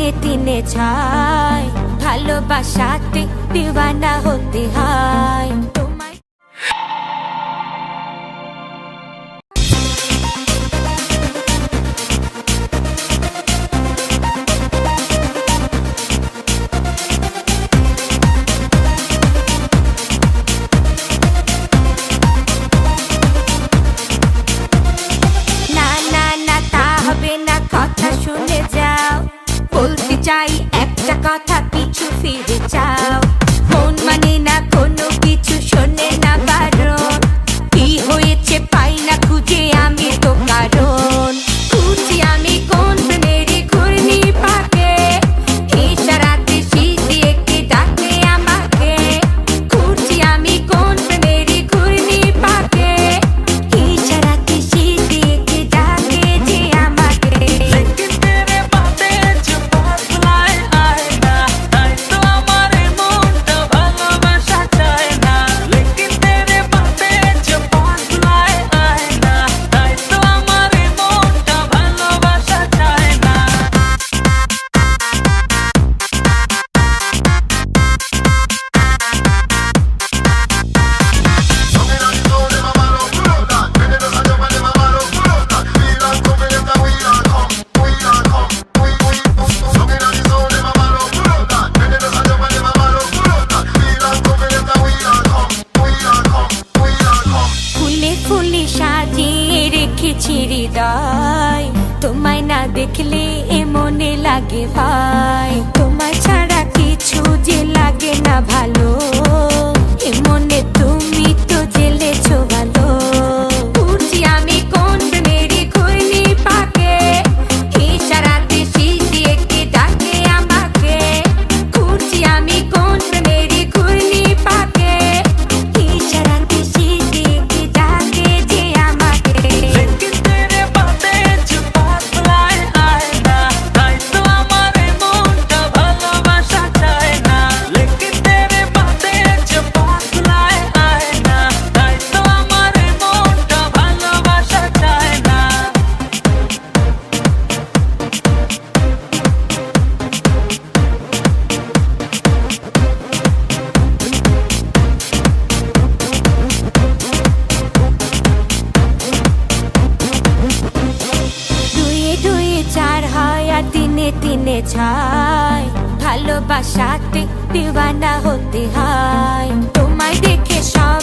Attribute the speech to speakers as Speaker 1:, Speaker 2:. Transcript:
Speaker 1: দিনে দিনে ছাই, ভালোবাসাতে দিওয়ানা হতে হয় তোমায়। না না না, তা হবে না, কথা শুনে যাও। বলতে চাই একটা কথা, পিছু ফিরে যাও। মন মানে না কোনো কিছু, শোনে না বারণ। কি হয়েছে পাই না খুঁজে আমি তো কারণ। খুঁজি আমি কোন প্রেমেরই ঘূর্ণি পাকে, ইশারাতে শীতে কে ডাকে আমাকে। খুঁজি আমি কোন প্রেমেরই ঘূর্ণি পাকে, ইশারাতে শীতে কে ডাকে যে আমাকে। ফুলে সাজিয়ে রেখেছি হৃদয়, তোমায় না দেখলে এ মনে লাগে ভাই। তোমায় ছাড়া কিছু যে লাগে না ভালো, এ মনে তুমি তো জেলেছো ভালো। খুঁজি আমি কোন প্রেমেরই ঘূর্ণি পাকে, ইশারাতে শীতে কে ডাকে আমাকে। খুঁজি আমি কোন প্রেমেরই ঘূর্ণি পাকে, ইশারাতে শীতে কে ডাকে যে আমাকে। দুয়ে দুয়ে চার হয় আর দিনে দিনে ছাই, ভালোবাসাতে দিওয়ানা হতে হয় তোমায় দেখে সব